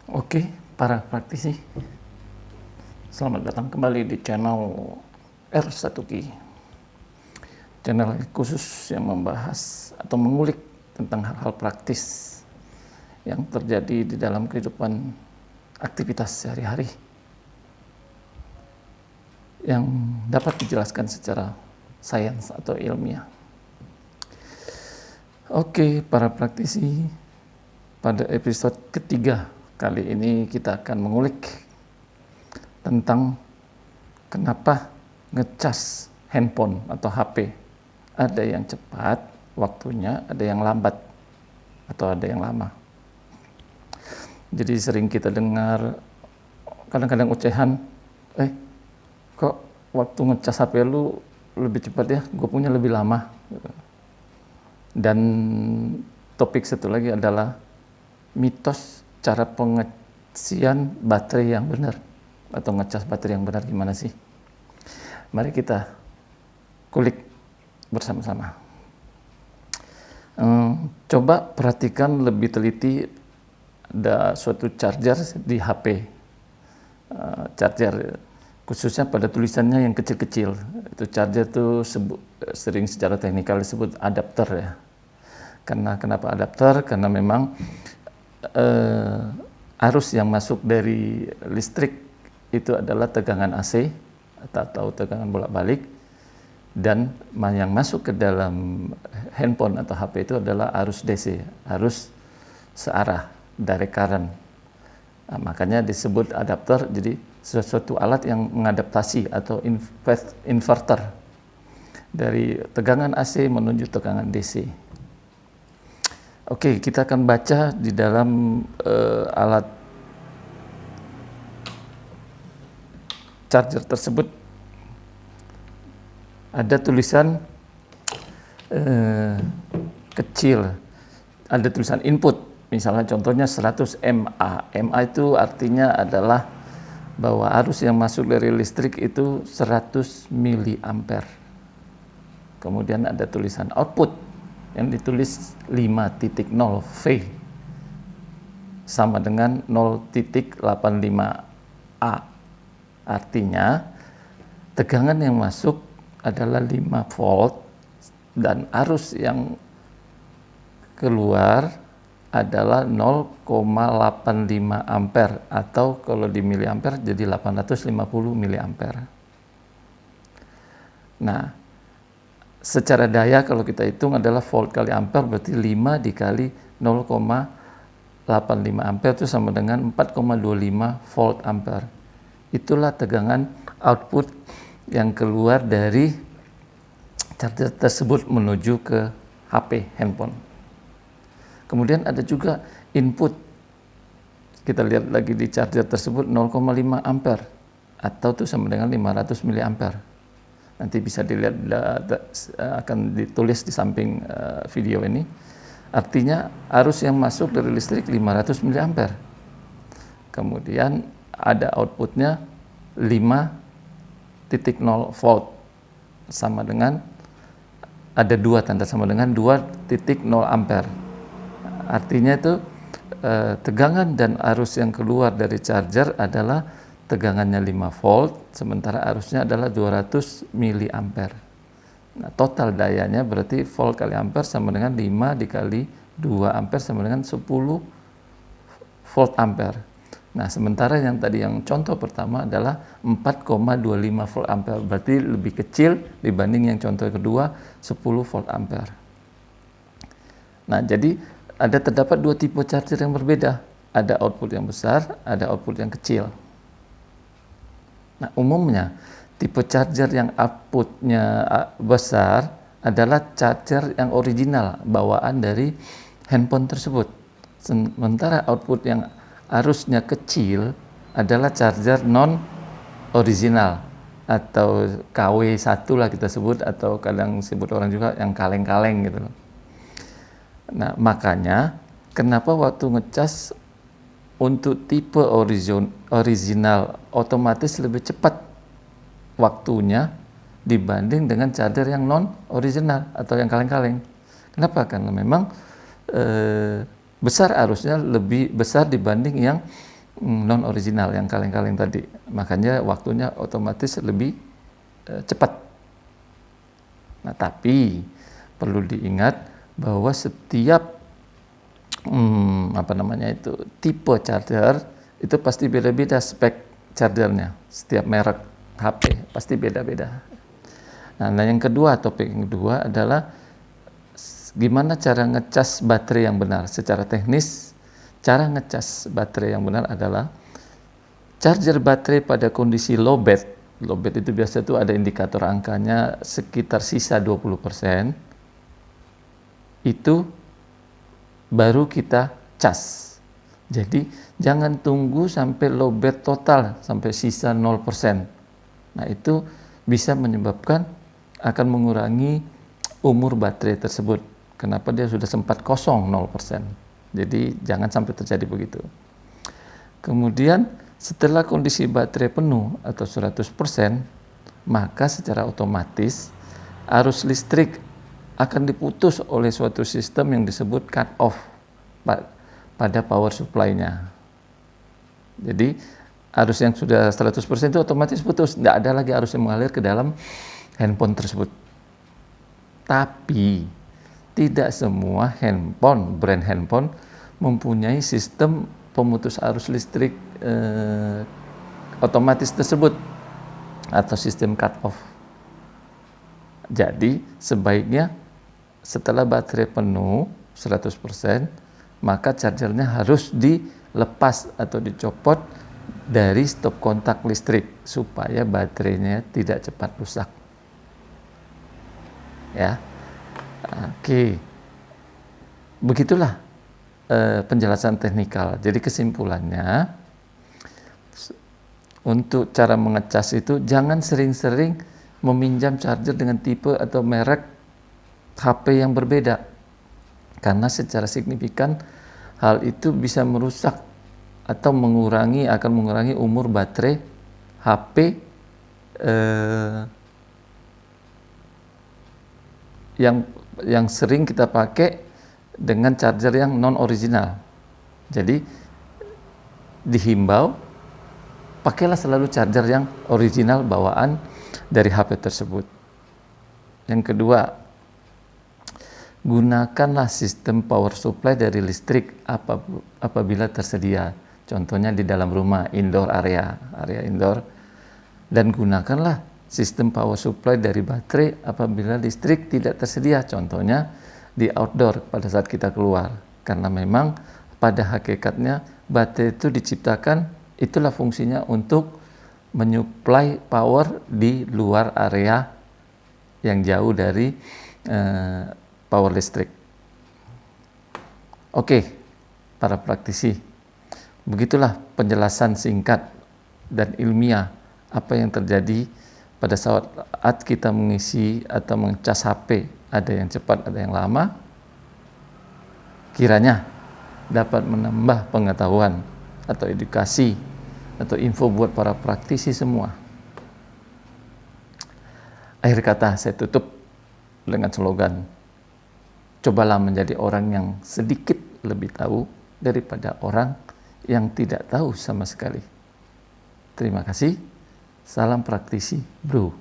Oke, para praktisi, selamat datang kembali di channel R1Ki, channel khusus yang membahas atau mengulik tentang hal-hal praktis yang terjadi di dalam kehidupan aktivitas sehari-hari yang dapat dijelaskan secara sains atau ilmiah. Oke, para praktisi, pada episode ketiga kali ini kita akan mengulik tentang kenapa ngecas handphone atau HP. Ada yang cepat waktunya, ada yang lambat, atau ada yang lama. Jadi sering kita dengar kadang-kadang ocehan, kok waktu ngecas HP lu lebih cepat ya, gue punya lebih lama. Dan topik satu lagi adalah mitos cara pengisian baterai yang benar atau ngecas baterai yang benar gimana sih? Mari kita kulik bersama-sama. Coba perhatikan lebih teliti, ada suatu charger di HP, charger khususnya pada tulisannya yang kecil-kecil. Itu charger tuh sering secara teknikal disebut adapter ya. Kenapa adapter? Karena memang arus yang masuk dari listrik itu adalah tegangan AC atau tegangan bolak-balik, dan yang masuk ke dalam handphone atau HP itu adalah arus DC, arus searah, direct current. Nah, makanya disebut adapter. Jadi sesuatu alat yang mengadaptasi atau inverter dari tegangan AC menuju tegangan DC. Oke, kita akan baca di dalam alat charger tersebut. Ada tulisan kecil, ada tulisan input, misalnya contohnya 100 mA. mA itu artinya adalah bahwa arus yang masuk dari listrik itu 100 miliampere. Kemudian ada tulisan output yang ditulis 5.0 V sama dengan 0.85 A. Artinya tegangan yang masuk adalah 5 volt dan arus yang keluar adalah 0,85 ampere, atau kalau di miliampere jadi 850 miliampere. Nah, secara daya kalau kita hitung adalah volt kali ampere, berarti 5 dikali 0,85 ampere itu sama dengan 4,25 volt ampere. Itulah tegangan output yang keluar dari charger tersebut menuju ke HP, handphone. Kemudian ada juga input. Kita lihat lagi di charger tersebut 0,5 ampere, atau itu sama dengan 500 miliampere. Nanti bisa dilihat, akan ditulis di samping video ini. Artinya arus yang masuk dari listrik 500 miliampere. Kemudian ada outputnya 5.0 volt, sama dengan ada 2 tanda sama dengan 2.0 ampere. Artinya itu tegangan dan arus yang keluar dari charger adalah tegangannya 5 volt, sementara arusnya adalah 200 miliampere. Nah, total dayanya berarti volt kali ampere sama dengan 5 dikali 2 ampere sama dengan 10 volt ampere. Nah, sementara yang tadi yang contoh pertama adalah 4,25 volt ampere, berarti lebih kecil dibanding yang contoh kedua 10 volt ampere. Nah, jadi terdapat 2 tipe charger yang berbeda. Ada output yang besar, ada output yang kecil. Nah, umumnya tipe charger yang outputnya besar adalah charger yang original, bawaan dari handphone tersebut. Sementara output yang arusnya kecil adalah charger non original atau KW1 lah kita sebut, atau kadang sebut orang juga yang kaleng-kaleng gitu. Nah, makanya kenapa waktu ngecas untuk tipe original otomatis lebih cepat waktunya dibanding dengan charger yang non original atau yang kaleng-kaleng. Kenapa? Karena memang besar arusnya, lebih besar dibanding yang non original yang kaleng-kaleng tadi. Makanya waktunya otomatis lebih cepat. Nah, tapi perlu diingat bahwa setiap tipe charger itu pasti beda-beda spek chargernya. Setiap merek HP pasti beda-beda. Nah, yang kedua, topik yang kedua adalah gimana cara ngecas baterai yang benar. Secara teknis, cara ngecas baterai yang benar adalah charger baterai pada kondisi lowbat. Lowbat itu biasa tuh ada indikator angkanya sekitar sisa 20%. Itu baru kita cas. Jadi jangan tunggu sampai lowbat total, sampai sisa 0%. Nah, itu bisa menyebabkan akan mengurangi umur baterai tersebut. Kenapa? Dia sudah sempat kosong 0%. Jadi jangan sampai terjadi begitu. Kemudian setelah kondisi baterai penuh atau 100%, maka secara otomatis arus listrik akan diputus oleh suatu sistem yang disebut cut off pada power supply-nya. Jadi arus yang sudah 100% itu otomatis putus, tidak ada lagi arus yang mengalir ke dalam handphone tersebut. Tapi tidak semua brand handphone mempunyai sistem pemutus arus listrik otomatis tersebut atau sistem cut off. Jadi sebaiknya setelah baterai penuh 100%, maka chargernya harus dilepas atau dicopot dari stop kontak listrik supaya baterainya tidak cepat rusak. Ya, oke, begitulah penjelasan teknikal. Jadi kesimpulannya, untuk cara mengecas itu jangan sering-sering meminjam charger dengan tipe atau merek HP yang berbeda, karena secara signifikan hal itu bisa merusak atau akan mengurangi umur baterai HP yang sering kita pakai dengan charger yang non original. Jadi dihimbau pakailah selalu charger yang original bawaan dari HP tersebut. Yang kedua, gunakanlah sistem power supply dari listrik apabila tersedia. Contohnya di dalam rumah, area indoor, dan gunakanlah sistem power supply dari baterai apabila listrik tidak tersedia, contohnya di outdoor pada saat kita keluar. Karena memang pada hakikatnya baterai itu diciptakan, itulah fungsinya untuk menyuplai power di luar area yang jauh dari power listrik. Oke, para praktisi, begitulah penjelasan singkat dan ilmiah apa yang terjadi pada saat kita mengisi atau mengecas HP, ada yang cepat, ada yang lama. Kiranya dapat menambah pengetahuan atau edukasi atau info buat para praktisi semua. Akhir kata saya tutup dengan slogan, cobalah menjadi orang yang sedikit lebih tahu daripada orang yang tidak tahu sama sekali. Terima kasih. Salam praktisi, bro.